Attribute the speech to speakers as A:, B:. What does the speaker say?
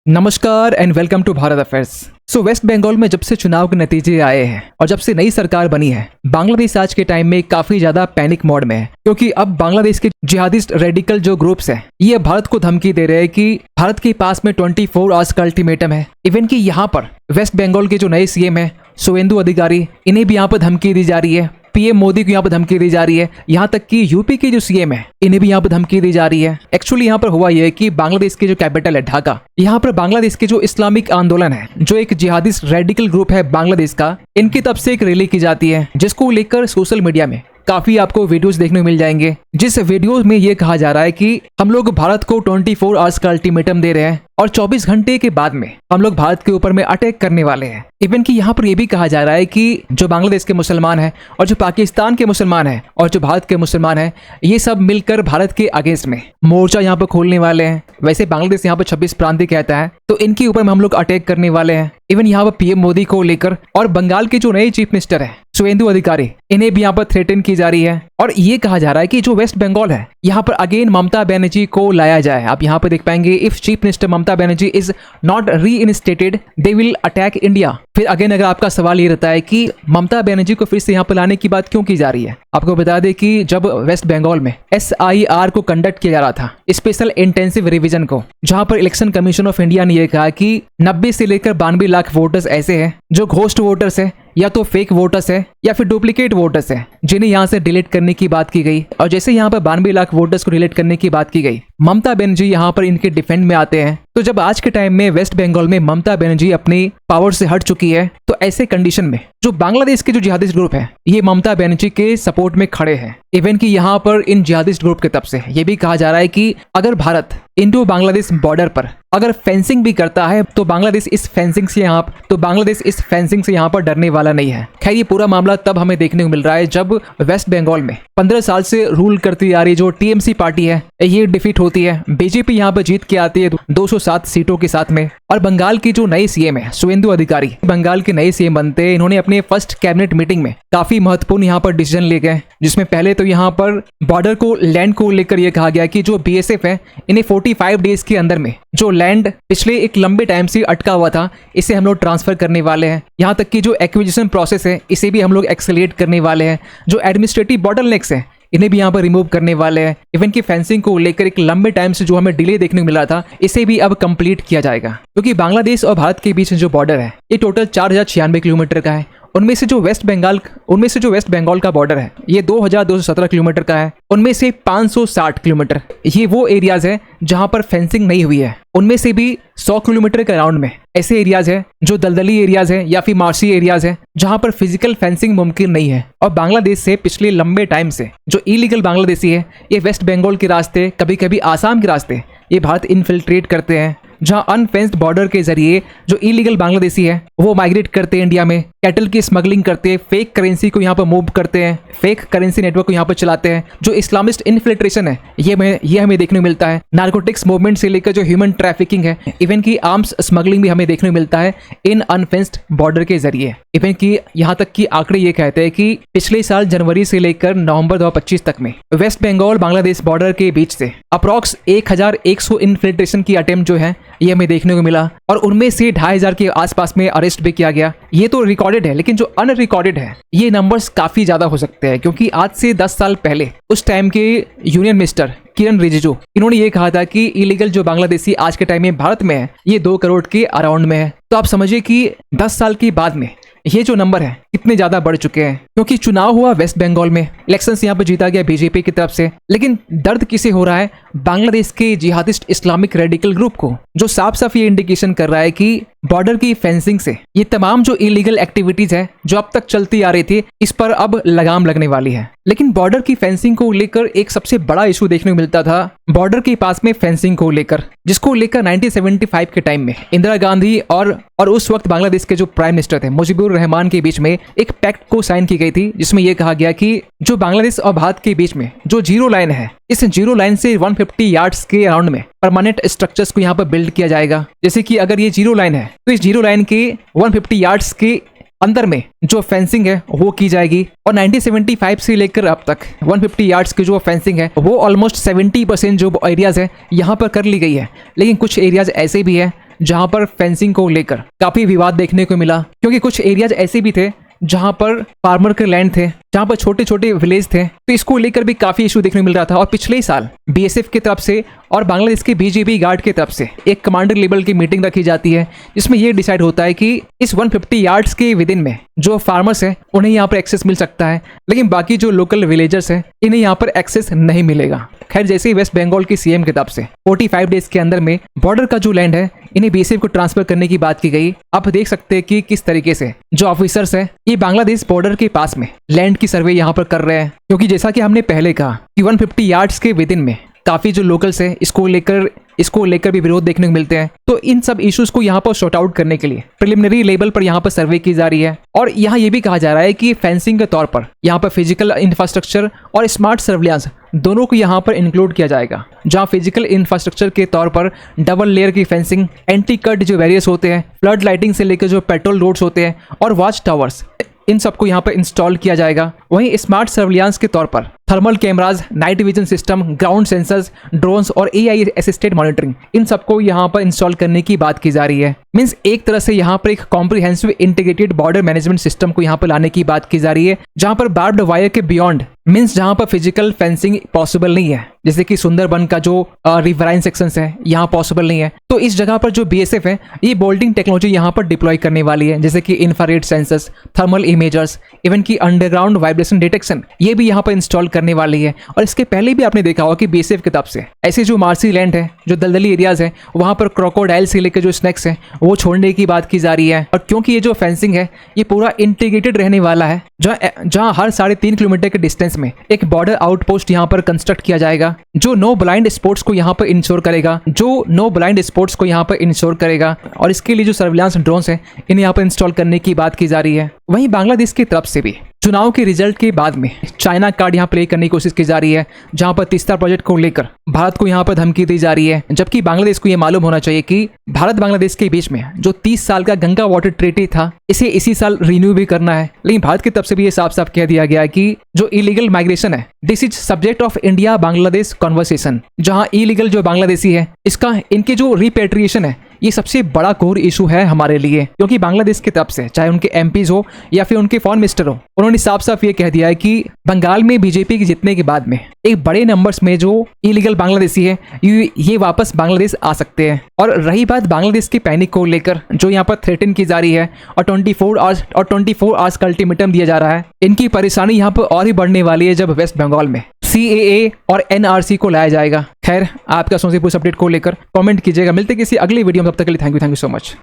A: नमस्कार and welcome to Bharat affairs. West Bengal में जब से चुनाव के नतीजे आए हैं और जब से नई सरकार बनी है, बांग्लादेश आज के टाइम में काफी ज्यादा पैनिक मोड में है, क्योंकि अब बांग्लादेश के जिहादिस्ट रेडिकल जो ग्रुप्स हैं ये भारत को धमकी दे रहे हैं कि भारत के पास में 24 आवर्स का अल्टीमेटम है। इवन कि यहाँ पर वेस्ट बंगाल के जो नए सीएम है शुवेंदु अधिकारी, इन्हें भी यहाँ पर धमकी दी जा रही है। पीएम मोदी को यहाँ पर धमकी दी जा रही है। यहाँ तक कि यूपी के जो सीएम है इन्हें भी यहाँ पर धमकी दी जा रही है। एक्चुअली यहाँ पर हुआ यह है कि बांग्लादेश की जो कैपिटल है ढाका, यहाँ पर बांग्लादेश के जो इस्लामिक आंदोलन है, जो एक जिहादिस्ट रेडिकल ग्रुप है बांग्लादेश का, इनकी तरफ से एक रैली की जाती है, जिसको लेकर सोशल मीडिया में काफी आपको वीडियोस देखने को मिल जाएंगे। जिस वीडियो में ये कहा जा रहा है कि हम लोग भारत को 24 आवर्स का अल्टीमेटम दे रहे हैं और 24 घंटे के बाद में हम लोग भारत के ऊपर में अटैक करने वाले हैं। इवन कि यहाँ पर यह भी कहा जा रहा है कि जो बांग्लादेश के मुसलमान हैं और जो पाकिस्तान के मुसलमान हैं और जो भारत के मुसलमान हैं, ये सब मिलकर भारत के अगेंस्ट में मोर्चा यहाँ पर खोलने वाले हैं। वैसे बांग्लादेश यहाँ पर 26 प्रांतीय कहता है, तो इनके ऊपर में हम लोग अटैक करने वाले हैं। इवन यहाँ पर पीएम मोदी को लेकर और बंगाल के जो नए चीफ मिनिस्टर है शुवेंदु अधिकारी, इन्हें भी यहाँ पर थ्रेटन की जा रही है। और ये कहा जा रहा है कि जो वेस्ट बंगाल है यहाँ पर अगेन ममता बनर्जी को लाया जाए। आप यहाँ पर देख पाएंगे, if chief minister Mamata Banerjee is not reinstated they will attack India. फिर अगेन अगर आपका सवाल ये रहता है कि ममता बनर्जी को फिर से यहाँ पर लाने की बात क्यों की जा रही है, आपको बता दें कि जब वेस्ट बंगाल में SIR को कंडक्ट किया जा रहा था, स्पेशल इंटेंसिव रिवीजन को, जहां पर इलेक्शन कमीशन ऑफ इंडिया ने यह कहा कि 90 से लेकर 92 लाख वोटर्स ऐसे हैं जो घोस्ट वोटर्स है, या तो फेक वोटर्स है या फिर डुप्लीकेट वोटर्स है, जिन्हें यहाँ से डिलीट करने की बात की गई। और जैसे यहाँ पर 92 लाख वोटर्स को डिलीट करने की बात की गई, ममता बनर्जी यहाँ पर इनके डिफेंड में आते हैं। तो जब आज के टाइम में वेस्ट बंगाल में ममता बनर्जी अपनी पावर से हट चुकी है, तो ऐसे कंडीशन में जो बांग्लादेश के जो जिहादिस्ट ग्रुप है ये ममता बनर्जी के सपोर्ट में खड़े हैं। इवन कि यहाँ पर इन जिहादिस्ट ग्रुप की तरफ से ये भी कहा जा रहा है कि अगर भारत इंडो बांग्लादेश बॉर्डर पर अगर फेंसिंग भी करता है तो बांग्लादेश इस फेंसिंग से यहाँ पर डरने वाला नहीं है। खैर, ये पूरा मामला तब हमें देखने को मिल रहा है जब वेस्ट बंगाल में 15 साल से रूल करती आ रही जो टीएमसी पार्टी है ये डिफीट होती है। बीजेपी यहाँ पर जीत के आती है 207 सीटों के साथ में। और बंगाल की जो नई सीएम है शुवेंदु अधिकारी, बंगाल के नए सीएम बनते हैं। इन्होंने अपने फर्स्ट कैबिनेट मीटिंग में काफी महत्वपूर्ण यहाँ पर डिसीजन ले गए, जिसमें पहले तो यहाँ पर बॉर्डर को लैंड को लेकर यह कहा गया कि जो BSF है इन्हें 45 डेज के अंदर में जो लैंड पिछले एक लंबे टाइम से अटका हुआ था, इसे हम लोग ट्रांसफर करने वाले हैं। यहाँ तक कि जो एक्विजिशन प्रोसेस है इसे भी हम लोग एक्सेलरेट करने वाले हैं। जो एडमिनिस्ट्रेटिव बॉटलनेक्स है इन्हें भी यहाँ पर रिमूव करने वाले हैं। इवन की फेंसिंग को लेकर एक लंबे टाइम से जो हमें डिले देखने को मिला था, इसे भी अब कंप्लीट किया जाएगा, क्योंकि बांग्लादेश और भारत के बीच जो बॉर्डर है ये टोटल 4096 किलोमीटर का है। उनमें से जो वेस्ट बंगाल का बॉर्डर है ये 2217 किलोमीटर का है। उनमें से 560 किलोमीटर ये वो एरियाज है जहां पर फेंसिंग नहीं हुई है। उनमें से भी 100 किलोमीटर के अराउंड में ऐसे एरियाज है जो दलदली एरियाज है या फिर मार्शी एरियाज है, जहां पर फिजिकल फेंसिंग मुमकिन नहीं है। और बांग्लादेश से पिछले लंबे टाइम से जो इलीगल बांग्लादेशी है ये वेस्ट बंगाल के रास्ते, कभी कभी आसाम के रास्ते ये भारत इन्फिल्ट्रेट करते हैं, जहां अनफेंस्ड बॉर्डर के जरिए जो इलीगल बांग्लादेशी है वो माइग्रेट करते हैं इंडिया में, कैटल की स्मगलिंग करते हैं, फेक करेंसी को यहाँ पर मूव करते हैं, फेक करेंसी नेटवर्क को यहाँ पर चलाते हैं। जो इस्लामिस्ट इन्फिल्ट्रेशन है ये हमें देखने को मिलता है। नार्कोटिक्स मूवमेंट से लेकर जो ह्यूमन ट्रैफिकिंग है, इवन की आर्म्स स्मगलिंग भी हमें देखने को मिलता है इन अनफेंस्ड बॉर्डर के जरिए। इवन की यहाँ तक कि आंकड़े ये कहते हैं कि पिछले साल जनवरी से लेकर नवंबर 2025 तक में वेस्ट बंगाल बांग्लादेश बॉर्डर के बीच से अप्रॉक्स 1100 इन्फिल्ट्रेशन की अटेम्प्ट जो है ये हमें देखने को मिला, और उनमें से 2500 के आसपास में अरेस्ट भी किया गया। ये तो रिकॉर्डेड है, लेकिन जो अनरिकॉर्डेड है ये नंबर्स काफी ज्यादा हो सकते हैं, क्योंकि आज से 10 साल पहले उस टाइम के यूनियन मिनिस्टर किरण रिजिजू, इन्होंने ये कहा था कि इलीगल जो बांग्लादेशी आज के टाइम में भारत में है ये 2 करोड़ के अराउंड में है। तो आप समझिए कि 10 साल के बाद में ये जो नंबर है कितने ज्यादा बढ़ चुके हैं, क्योंकि चुनाव हुआ वेस्ट बंगाल में, इलेक्शंस यहाँ पर जीता गया बीजेपी की तरफ से, लेकिन दर्द किसे हो रहा है? बांग्लादेश के जिहादिस्ट इस्लामिक रेडिकल ग्रुप को, जो साफ साफ ये इंडिकेशन कर रहा है कि बॉर्डर की फेंसिंग से ये तमाम जो इलीगल एक्टिविटीज है जो अब तक चलती आ रही थी, इस पर अब लगाम लगने वाली है। लेकिन बॉर्डर की फेंसिंग को लेकर एक सबसे बड़ा इशू देखने को मिलता था बॉर्डर के पास में फेंसिंग को लेकर, जिसको लेकर 1975 के टाइम में इंदिरा गांधी और उस वक्त बांग्लादेश के जो प्राइम मिनिस्टर थे मुजीबुर रहमान के बीच में एक पैक्ट को साइन की गई थी, जिसमें यह कहा गया कि जो बांग्लादेश और भारत के बीच में जो जीरो लाइन है, इस जीरो लाइन से 150 यार्ड्स के अराउंड में परमानेंट स्ट्रक्चर्स को यहाँ पर बिल्ड किया जाएगा। जैसे कि अगर ये जीरो लाइन है तो इस जीरो लाइन के 150 यार्ड्स के अंदर में जो फेंसिंग है वो की जाएगी। और 1975 से लेकर अब तक 150 यार्ड्स की जो फेंसिंग है वो ऑलमोस्ट 70% जो एरियाज है यहाँ पर कर ली गई है। लेकिन कुछ एरियाज ऐसे भी है जहां पर फेंसिंग को लेकर काफी विवाद देखने को मिला, क्योंकि कुछ एरियाज ऐसे भी थे जहां पर फार्मर के लैंड थे, जहां पर छोटे छोटे विलेज थे, तो इसको लेकर भी काफी इशू देखने को मिल रहा था। और पिछले ही साल बीएसएफ की तरफ से और बांग्लादेश के बीजेपी गार्ड की तरफ से एक कमांडर लेवल की मीटिंग रखी जाती है, जिसमें यह डिसाइड होता है कि इस 150 यार्ड्स के विद इन में जो फार्मर्स हैं उन्हें यहाँ पर एक्सेस मिल सकता है, लेकिन बाकी जो लोकल विलेजर्स हैं इन्हें यहाँ पर एक्सेस नहीं मिलेगा। खैर, जैसे ही वेस्ट बंगाल की सीएम की तरफ से 45 डेज के अंदर में बॉर्डर का जो लैंड है इन्हें बीएसएफ को ट्रांसफर करने की बात की गई। आप देख सकते हैं कि किस तरीके से जो ऑफिसर्स हैं ये बांग्लादेश बॉर्डर के पास में लैंड की सर्वे यहाँ पर कर रहे हैं, क्योंकि जैसा कि हमने पहले कहा कि 150 यार्ड्स के विद इन में काफी जो लोकल्स हैं इसको लेकर भी विरोध देखने को मिलते हैं। तो इन सब इश्यूज को यहाँ पर शॉर्ट आउट करने के लिए प्रिलिमिनरी लेवल पर यहाँ पर सर्वे की जा रही है। और यहाँ ये भी कहा जा रहा है कि फेंसिंग के तौर पर यहाँ पर फिजिकल इंफ्रास्ट्रक्चर और स्मार्ट सर्विलांस दोनों को यहाँ पर इंक्लूड किया जाएगा, जहाँ फिजिकल इंफ्रास्ट्रक्चर के तौर पर डबल लेयर की फेंसिंग, एंटी कट जो बैरियर्स होते हैं, फ्लड लाइटिंग से लेकर जो पेट्रोल रोड्स होते हैं और वॉच टावर्स, इन सबको यहाँ पर इंस्टॉल किया जाएगा। वहीं स्मार्ट सर्विलांस के तौर पर thermal cameras, night vision system, ground sensors, drones और एआई असिस्टेड मॉनिटरिंग, इन सबको यहाँ पर इंस्टॉल करने की बात की जा रही है। मींस एक तरह से यहाँ पर एक comprehensive integrated border management system को यहाँ पर लाने की बात की जा रही है, जहाँ पर बार्ब्ड वायर के बियॉन्ड मींस जहाँ पर फिजिकल फेंसिंग पॉसिबल नहीं है, जैसे कि सुंदरबन का जो रिवराइन सेक्शंस है यहाँ पॉसिबल नहीं है, तो इस जगह पर जो बीएसएफ है ये बोल्टिंग टेक्नोलॉजी यहाँ पर डिप्लॉय करने वाली है, जैसे कि इंफ्रारेड सेंसर्स, थर्मल इमेजर्स, इवन की अंडरग्राउंड वाइब्रेशन डिटेक्शन, ये भी यहाँ पर इंस्टॉल करने वाली है। और इसके पहले भी आपने देखा होगा कि बीएसएफ की तरफ से ऐसे जो मार्सी लैंड है, जो दलदली एरियाज है, वहां पर क्रोकोडाइल से लेकर जो स्नैक्स है वो छोड़ने की बात की जा रही है। और क्योंकि ये जो फेंसिंग है ये पूरा इंटीग्रेटेड रहने वाला है, जहां हर 3.5 किलोमीटर के डिस्टेंस में एक बॉर्डर आउटपोस्ट यहाँ पर कंस्ट्रक्ट किया जाएगा, जो नो ब्लाइंड स्पोर्ट्स को यहाँ पर इंश्योर करेगा, और इसके लिए जो सर्विलांस ड्रोन्स है इन्हें यहाँ पर इंस्टॉल करने की बात की जा रही है। वहीं बांग्लादेश की तरफ से भी चुनाव के रिजल्ट के बाद में चाइना कार्ड यहाँ प्ले करने की कोशिश की जा रही है, जहां पर तीस्ता प्रोजेक्ट को लेकर भारत को यहाँ पर धमकी दी जा रही है, जबकि बांग्लादेश को यह मालूम होना चाहिए कि भारत बांग्लादेश के बीच में जो 30 साल का गंगा वाटर ट्रीटी था इसे इसी साल रिन्यू भी करना है। लेकिन भारत की तरफ से भी ये साफ साफ कह दिया गया है कि जो इलीगल माइग्रेशन है this is subject of India Bangladesh conversation, जहां इलीगल जो बांग्लादेशी है इनके जो रिपेट्रिएशन है ये सबसे बड़ा कोर इशू है हमारे लिए, क्योंकि बांग्लादेश की तरफ से चाहे उनके एमपीज हो या फिर उनके फॉरेन मिनिस्टर हो, उन्होंने साफ साफ ये कह दिया है कि बंगाल में बीजेपी के जीतने के बाद में एक बड़े नंबर्स में जो इलीगल बांग्लादेशी है ये वापस बांग्लादेश आ सकते हैं। और रही बात बांग्लादेश की पैनिक को लेकर जो यहाँ पर थ्रेटन की जा रही है और 24 आवर्स का अल्टीमेटम दिया जा रहा है, इनकी परेशानी यहाँ पर और ही बढ़ने वाली है जब वेस्ट बंगाल में CAA और NRC को लाया जाएगा। खैर, आपका सोचे पूछ अपडेट को लेकर कमेंट कीजिएगा। मिलते किसी अगली वीडियो में, तब तक के लिए थैंक यू सो मच।